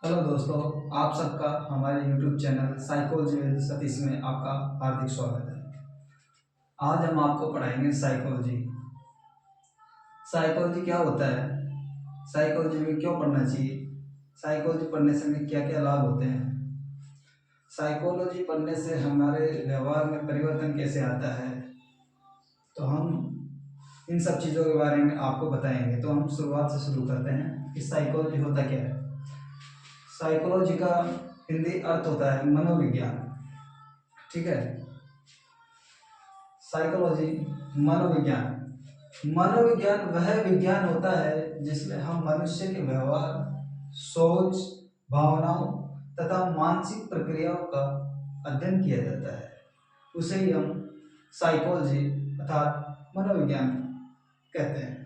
Hello दोस्तों, आप सबका हमारे YouTube channel psychology with Satish में आपका हार्दिक स्वागत है। आज हम आपको पढ़ाएंगे साइकोलॉजी। साइकोलॉजी क्या होता है, साइकोलॉजी में क्यों पढ़ना चाहिए, साइकोलॉजी पढ़ने से हमें क्या क्या लाभ होते हैं, साइकोलॉजी पढ़ने से हमारे व्यवहार में परिवर्तन कैसे आता है। तो हम इन सब चीज़ों के बारे में आपको बताएंगे। तो हम शुरुआत से शुरू करते हैं कि साइकोलॉजी होता क्या है। साइकोलॉजी का हिंदी अर्थ होता है मनोविज्ञान। ठीक है, साइकोलॉजी मनोविज्ञान। मनोविज्ञान वह विज्ञान होता है जिसमें हम मनुष्य के व्यवहार, सोच, भावनाओं तथा मानसिक प्रक्रियाओं का अध्ययन किया जाता है। उसे ही हम साइकोलॉजी अर्थात मनोविज्ञान कहते हैं।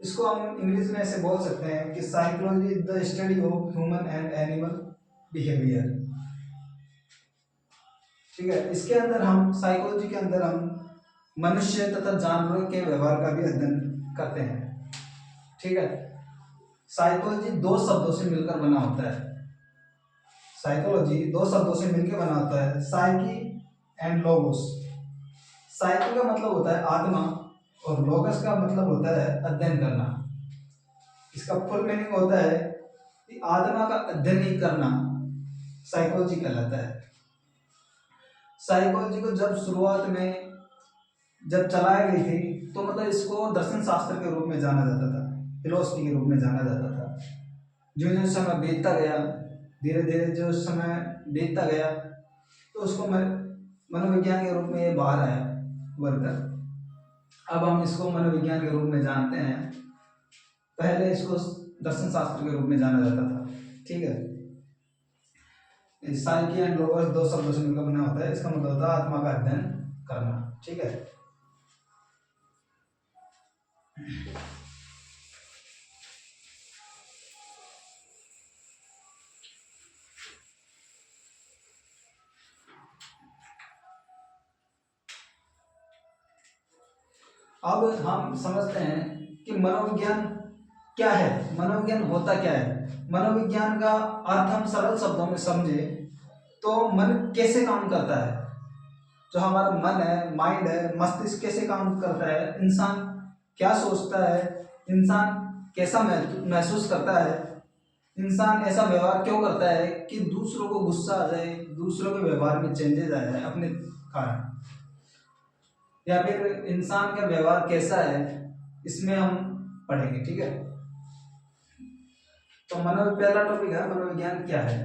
इसको हम इंग्लिश में ऐसे बोल सकते हैं कि psychology is the study of human and animal behaviour. ठीक है, इसके अंदर हम साइकोलॉजी के अंदर हम मनुष्य तथा जानवरों के व्यवहार का भी अध्ययन करते हैं। ठीक है, साइकोलॉजी दो शब्दों से मिलकर बना होता है। साइकोलॉजी दो शब्दों से मिलकर बना होता है, साइकी एंड लोगोस। साइकी का मतलब होता है आत्मा और लोगस का मतलब होता है अध्ययन करना। इसका फुल मीनिंग होता है कि आत्मा का अध्ययन ही करना साइकोलॉजी कहलाता है। साइकोलॉजी को जब शुरुआत में जब चलाई गई थी तो मतलब इसको दर्शन शास्त्र के रूप में जाना जाता था, फिलोसफी के रूप में जाना जाता था। जो जो समय बीतता गया, धीरे धीरे जो समय बीतता गया तो उसको मनोविज्ञान के रूप में ये बाहर आया वर्कर। अब हम इसको मनोविज्ञान के रूप में जानते हैं, पहले इसको दर्शन शास्त्र के रूप में जाना जाता था। ठीक है, साइकी एंड लोगोस दो शब्दों से मिलकर बना होता है। इसका मतलब होता है आत्मा का अध्ययन करना। ठीक है, अब हम समझते हैं कि मनोविज्ञान क्या है, मनोविज्ञान होता क्या है। मनोविज्ञान का अर्थ हम सरल शब्दों में समझे तो मन कैसे काम करता है, जो हमारा मन है, माइंड है, मस्तिष्क कैसे काम करता है, इंसान क्या सोचता है, इंसान कैसा महसूस करता है, इंसान ऐसा व्यवहार क्यों करता है कि दूसरों को गुस्सा आ जाए, दूसरों के व्यवहार में चेंजेस आ जाए अपने कारण, या फिर इंसान का व्यवहार कैसा है, इसमें हम पढ़ेंगे। ठीक है, तो पहला टॉपिक है मनोविज्ञान क्या है।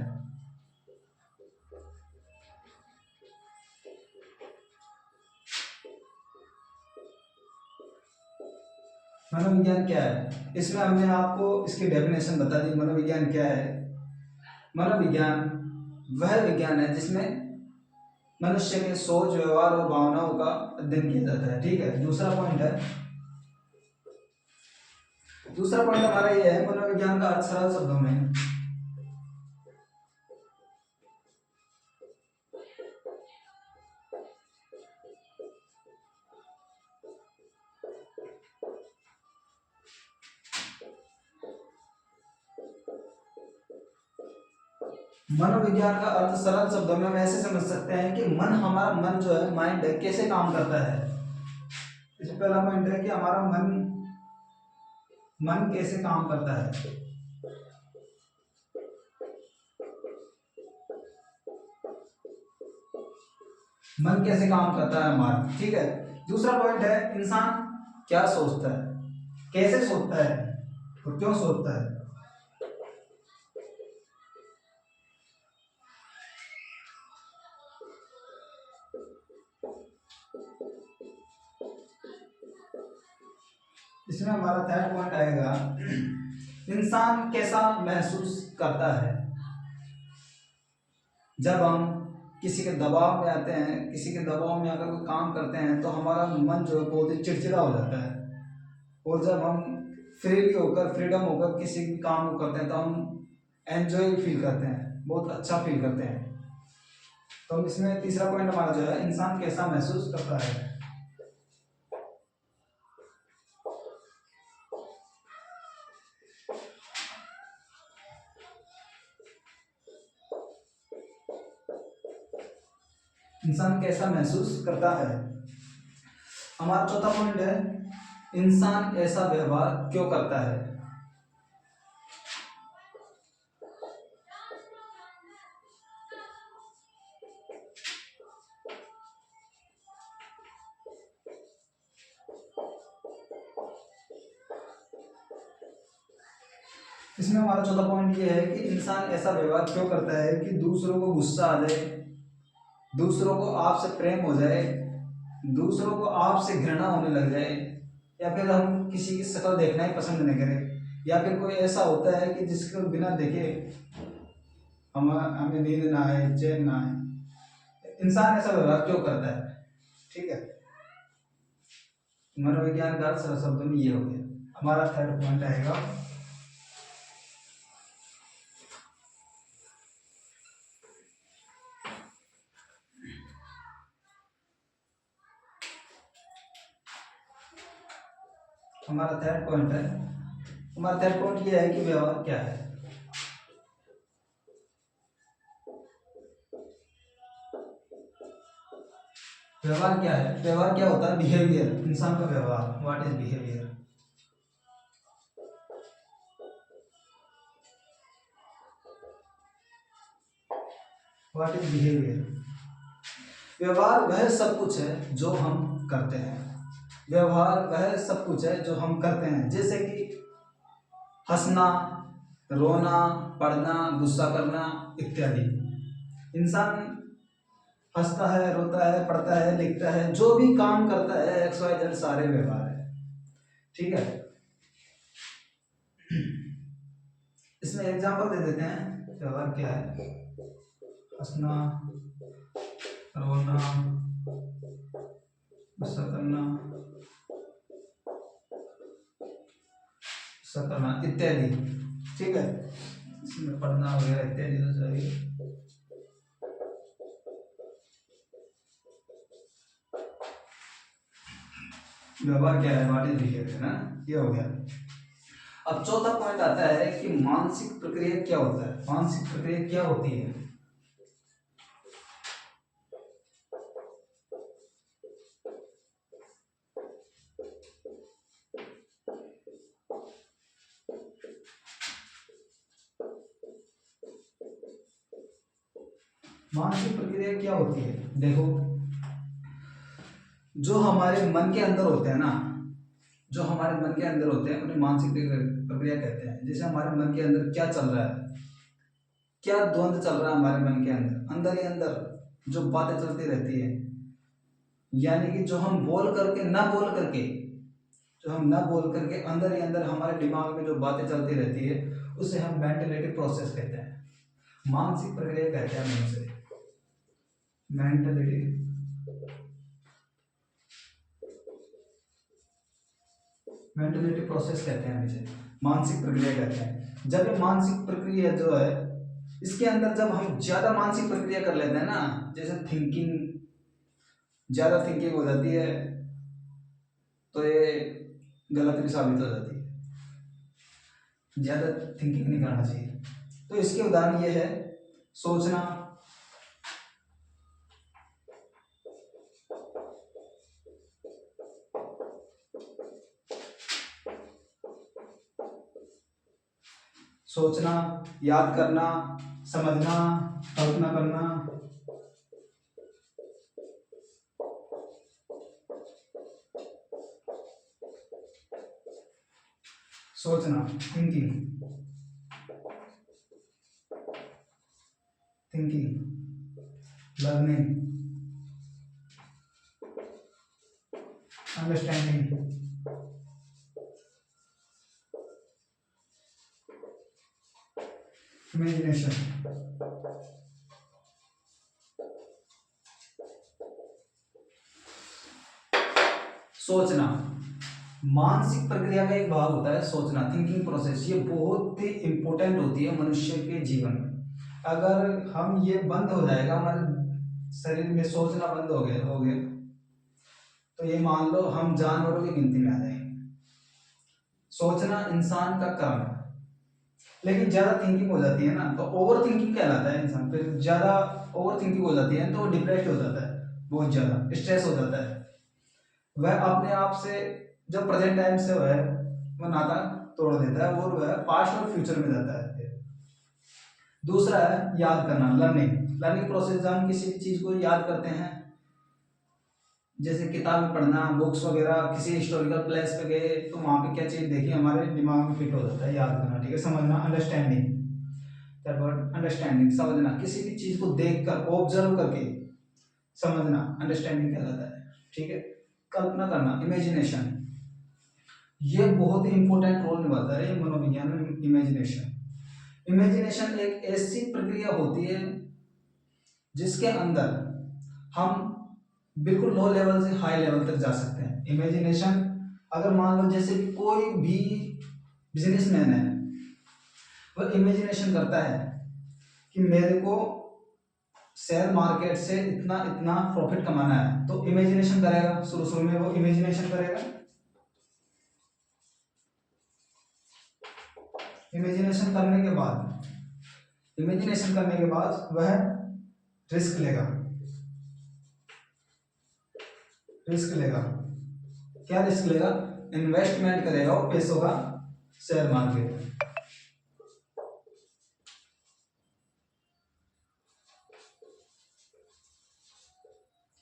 मनोविज्ञान क्या है, इसमें हमने आपको इसकी डेफिनेशन बता दी। मनोविज्ञान क्या है, मनोविज्ञान वह विज्ञान है जिसमें मनुष्य के सोच, व्यवहार और भावनाओं का अध्ययन किया जाता है। ठीक है, दूसरा पॉइंट हमारा ये है मनोविज्ञान का अर्थ सरल शब्दों में। मनोविज्ञान का अर्थ सरल शब्दों में हम ऐसे समझ सकते हैं कि हमारा मन जो है, माइंड है, कैसे काम करता है। इसमें पहला पॉइंट है कि हमारा मन कैसे काम करता है, मन कैसे काम करता है हमारा। ठीक है, दूसरा पॉइंट है इंसान क्या सोचता है, कैसे सोचता है और क्यों सोचता है। इसमें हमारा थर्ड पॉइंट आएगा इंसान कैसा महसूस करता है। जब हम किसी के दबाव में आते हैं, किसी के दबाव में आकर कोई काम करते हैं तो हमारा मन जो है बहुत ही चिड़चिड़ा हो जाता है, और जब हम फ्रीडम होकर किसी भी काम को करते हैं तो हम एंजॉय फील करते हैं, बहुत अच्छा फील करते हैं। तो इसमें तीसरा पॉइंट हमारा जो है इंसान कैसा महसूस करता है। इंसान कैसा महसूस करता है। हमारा चौथा पॉइंट है, इंसान ऐसा व्यवहार क्यों करता है। इसमें हमारा चौथा पॉइंट ये है कि इंसान ऐसा व्यवहार क्यों करता है कि दूसरों को गुस्सा आ जाए, दूसरों को आपसे प्रेम हो जाए, दूसरों को आपसे घृणा होने लग जाए, या फिर हम किसी की शक्ल देखना ही पसंद नहीं करें, या फिर कोई ऐसा होता है कि जिसको बिना देखे हमें नींद ना आए, चैन ना आए। इंसान ऐसा व्यवहार क्यों करता है। ठीक है, मनोविज्ञान का सरल शब्दों में ये हो गया। हमारा थर्ड पॉइंट आएगा, हमारा थर्ड पॉइंट है, हमारा थर्ड पॉइंट ये है कि व्यवहार क्या है। व्यवहार क्या है, व्यवहार क्या होता है, बिहेवियर, इंसान का व्यवहार। What is behaviour. What is behaviour. व्यवहार वह सब कुछ है जो हम करते हैं। व्यवहार वह सब कुछ है जो हम करते हैं, जैसे कि हंसना, रोना, पढ़ना, गुस्सा करना इत्यादि। इंसान हंसता है, रोता है, पढ़ता है, लिखता है, जो भी काम करता है एक्स वाई जेड सारे व्यवहार है। ठीक है, इसमें एग्जांपल दे देते हैं व्यवहार क्या है। हंसना, रोना, गुस्सा करना, करना इत्यादि। ठीक है, इसमें पढ़ना वगैरह इत्यादि तो सही। व्यवहार क्या है, व्हाट इज बिहेवियर, ना ये हो गया। अब चौथा पॉइंट आता है कि मानसिक प्रक्रिया क्या होता है। मानसिक प्रक्रिया क्या होती है। मानसिक प्रक्रिया क्या होती है, देखो, जो हमारे मन के अंदर होते हैं ना, जो हमारे मन के अंदर होते हैं उन्हें मानसिक प्रक्रिया कहते हैं। जैसे हमारे मन के अंदर क्या चल रहा है, क्या द्वंद चल रहा है हमारे मन के अंदर, अंदर ही अंदर जो बातें चलती रहती है, यानी कि जो हम बोल करके ना बोल करके, जो हम ना बोल करके अंदर ही अंदर हमारे दिमाग में जो बातें चलती रहती है, उसे हम मेंटलिटी प्रोसेस कहते हैं, मानसिक प्रक्रिया कहते हैं हम उसे। मेंटलिटी मेंटलिटी प्रोसेस कहते हैं इसे, मानसिक प्रक्रिया कहते हैं। जब ये मानसिक प्रक्रिया जो है, इसके अंदर जब हम ज्यादा मानसिक प्रक्रिया कर लेते हैं ना, जैसे थिंकिंग, ज्यादा थिंकिंग हो जाती है, तो ये गलत भी साबित हो जाती है। ज्यादा थिंकिंग नहीं करना चाहिए। तो इसके उदाहरण ये है, सोचना, सोचना, याद करना, समझना, कल्पना करना, सोचना, थिंकिंग, लर्निंग, अंडरस्टैंडिंग, इमेजिनेशन। सोचना मानसिक प्रक्रिया का एक भाग होता है, सोचना, थिंकिंग प्रोसेस। ये बहुत ही इंपॉर्टेंट होती है मनुष्य के जीवन में। अगर हम ये बंद हो जाएगा, हमारे शरीर में सोचना बंद हो गया, तो ये मान लो हम जानवरों की गिनती में आ जाएंगे। सोचना इंसान का कर्म है, लेकिन ज्यादा थिंकिंग हो जाती है ना, तो ओवर थिंकिंग कहलाता है इंसान। फिर ज्यादा ओवर थिंकिंग हो जाती है तो वो डिप्रेस्ड हो जाता है। बहुत ज़्यादा स्ट्रेस हो जाता है, वह अपने आप से जो प्रेजेंट टाइम से वह नाता तोड़ देता है और वह पास्ट और फ्यूचर में जाता है। दूसरा है याद करना, लर्निंग। लर्निंग प्रोसेस जब हम किसी भी चीज़ को याद करते हैं, जैसे किताबें पढ़ना, बुक्स वगैरह, किसी हिस्टोरिकल प्लेस पे गए तो वहाँ पे क्या चीज़ देखी हमारे दिमाग में फिट हो जाता है, याद करना, ठीक है। समझना, अंडरस्टैंडिंग। थर्ड वर्ड अंडरस्टैंडिंग, समझना, किसी भी चीज़ को देख कर, ऑब्जर्व करके समझना अंडरस्टैंडिंग कहलाता है, ठीक है। कल्पना करना, इमेजिनेशन, ये बहुत ही इंपॉर्टेंट रोल निभाता है ये मनोविज्ञान में, इमेजिनेशन। इमेजिनेशन एक ऐसी प्रक्रिया होती है जिसके अंदर हम बिल्कुल लो लेवल से हाई लेवल तक जा सकते हैं। इमेजिनेशन, अगर मान लो जैसे कि कोई भी बिजनेसमैन है, वह इमेजिनेशन करता है कि मेरे को शेयर मार्केट से इतना इतना प्रॉफिट कमाना है, तो इमेजिनेशन करेगा, शुरू शुरू में वो इमेजिनेशन करेगा। इमेजिनेशन करने के बाद, इमेजिनेशन करने के बाद वह रिस्क लेगा। रिस्क लेगा, क्या रिस्क लेगा? इन्वेस्टमेंट करेगा वो पैसों का शेयर मार्केट में।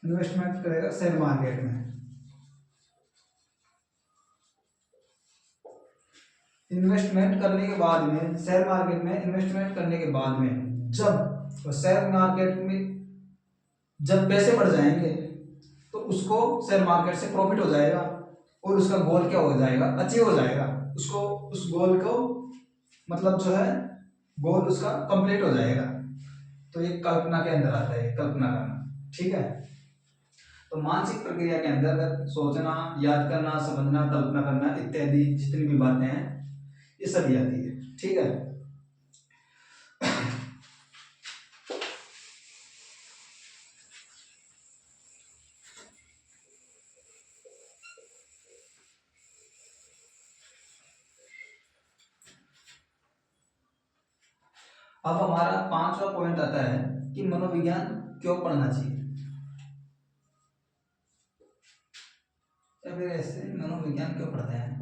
इन्वेस्टमेंट करेगा शेयर मार्केट में। इन्वेस्टमेंट करने के बाद में, शेयर मार्केट में इन्वेस्टमेंट करने के बाद में, जब शेयर मार्केट में जब पैसे बढ़ जाएंगे तो उसको शेयर मार्केट से प्रॉफिट हो जाएगा और उसका गोल क्या हो जाएगा? अचीव हो जाएगा। उसको, उस गोल को, मतलब जो है गोल उसका कंप्लीट हो जाएगा। तो ये कल्पना के अंदर आता है, कल्पना करना, ठीक है। तो मानसिक प्रक्रिया के अंदर सोचना, याद करना, समझना, कल्पना करना इत्यादि जितनी भी बातें हैं ये सभी आती है, ठीक है। अब हमारा पांचवा पॉइंट आता है कि मनोविज्ञान क्यों पढ़ना चाहिए, या फिर ऐसे मनोविज्ञान क्यों पढ़ते हैं।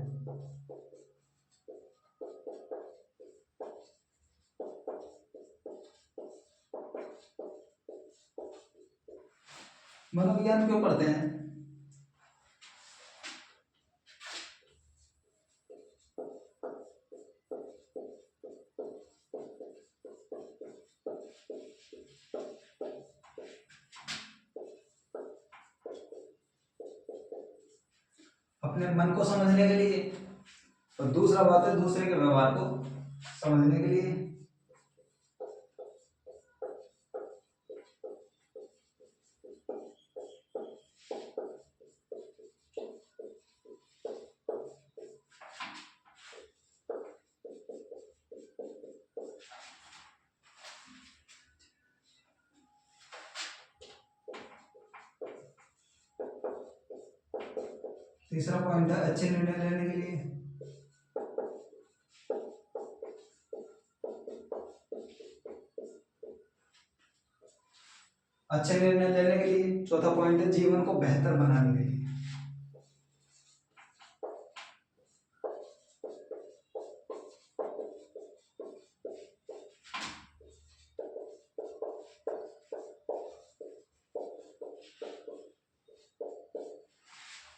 मनोविज्ञान क्यों पढ़ते हैं? अपने मन को समझने के लिए, और दूसरा बात है दूसरे के व्यवहार को समझने के लिए। तीसरा पॉइंट है अच्छे निर्णय लेने के लिए। अच्छे निर्णय लेने के लिए। चौथा पॉइंट है जीवन को बेहतर बनाने के लिए।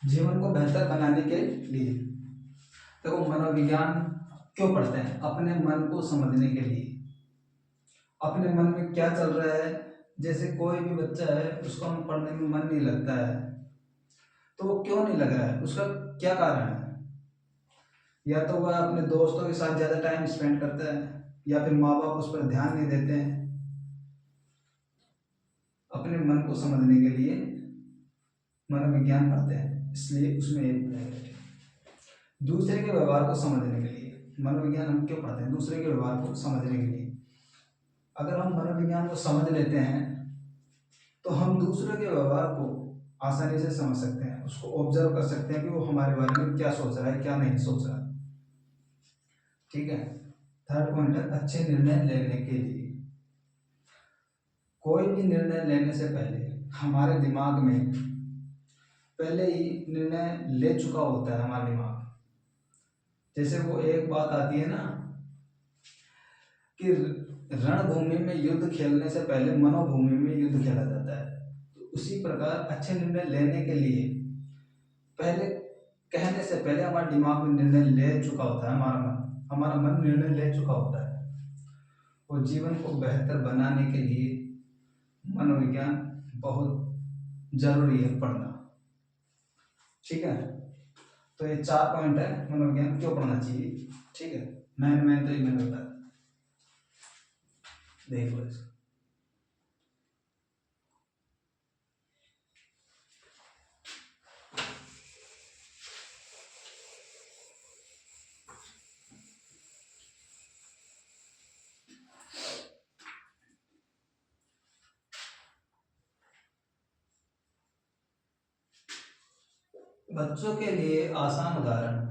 जीवन को बेहतर बनाने के लिए। देखो, मनोविज्ञान क्यों पढ़ते हैं? अपने मन को समझने के लिए। अपने मन में क्या चल रहा है, जैसे कोई भी बच्चा है उसको हम पढ़ने में मन नहीं लगता है, तो वो क्यों नहीं लग रहा है, उसका क्या कारण है? या तो वह अपने दोस्तों के साथ ज़्यादा टाइम स्पेंड करता है, या फिर माँ बाप उस पर ध्यान नहीं देते हैं। अपने मन को समझने के लिए मनोविज्ञान पढ़ते हैं, इसलिए उसमें दूसरे के व्यवहार को समझने के लिए। मनोविज्ञान हम क्यों पढ़ते हैं? दूसरे के व्यवहार को समझने के लिए। अगर हम मनोविज्ञान को समझ लेते हैं तो हम दूसरे के व्यवहार को आसानी से समझ सकते हैं, उसको ऑब्जर्व कर सकते हैं कि वो हमारे बारे में क्या सोच रहा है, क्या नहीं सोच रहा, ठीक है। थर्ड पॉइंट है अच्छे निर्णय लेने के लिए। कोई भी निर्णय लेने से पहले हमारे दिमाग में पहले ही निर्णय ले चुका होता है हमारा दिमाग। जैसे वो एक बात आती है ना कि रणभूमि में युद्ध खेलने से पहले मनोभूमि में युद्ध खेला जाता है। तो उसी प्रकार अच्छे निर्णय लेने के लिए पहले, कहने से पहले हमारे दिमाग में निर्णय ले चुका होता है हमारा मन निर्णय ले चुका होता है। और जीवन को बेहतर बनाने के लिए मनोविज्ञान बहुत जरूरी है पढ़ना। ठीक है, तो ये 4 पॉइंट है मनोविज्ञान क्यों पढ़ना चाहिए। ठीक है, मैन तो ये मैंने बताया, देख लो इसको। बच्चों के लिए आसान उदाहरण।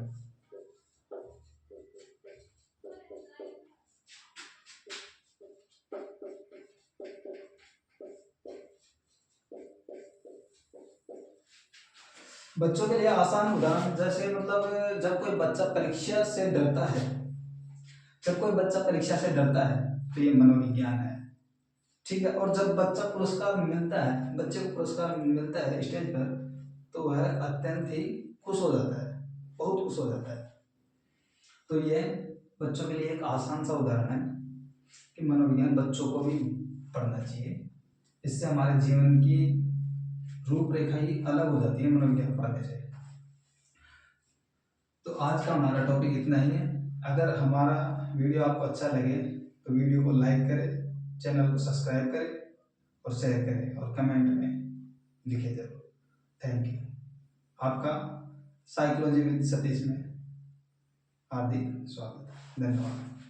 बच्चों के लिए आसान उदाहरण जैसे मतलब जब कोई बच्चा परीक्षा से डरता है, जब कोई बच्चा परीक्षा से डरता है तो ये मनोविज्ञान है। ठीक है, और जब बच्चा पुरस्कार मिलता है, बच्चे को पुरस्कार मिलता है स्टेज पर, तो वह अत्यंत ही खुश हो जाता है, बहुत खुश हो जाता है। तो ये बच्चों के लिए एक आसान सा उदाहरण है कि मनोविज्ञान बच्चों को भी पढ़ना चाहिए। इससे हमारे जीवन की रूपरेखा ही अलग हो जाती है मनोविज्ञान पढ़ने से। तो आज का हमारा टॉपिक इतना ही है। अगर हमारा वीडियो आपको अच्छा लगे तो वीडियो को लाइक करें, चैनल को सब्सक्राइब करें और शेयर करें और कमेंट में लिखे जरूर। Thank you. आपका साइकोलॉजी विद सतीश में हार्दिक स्वागत। धन्यवाद।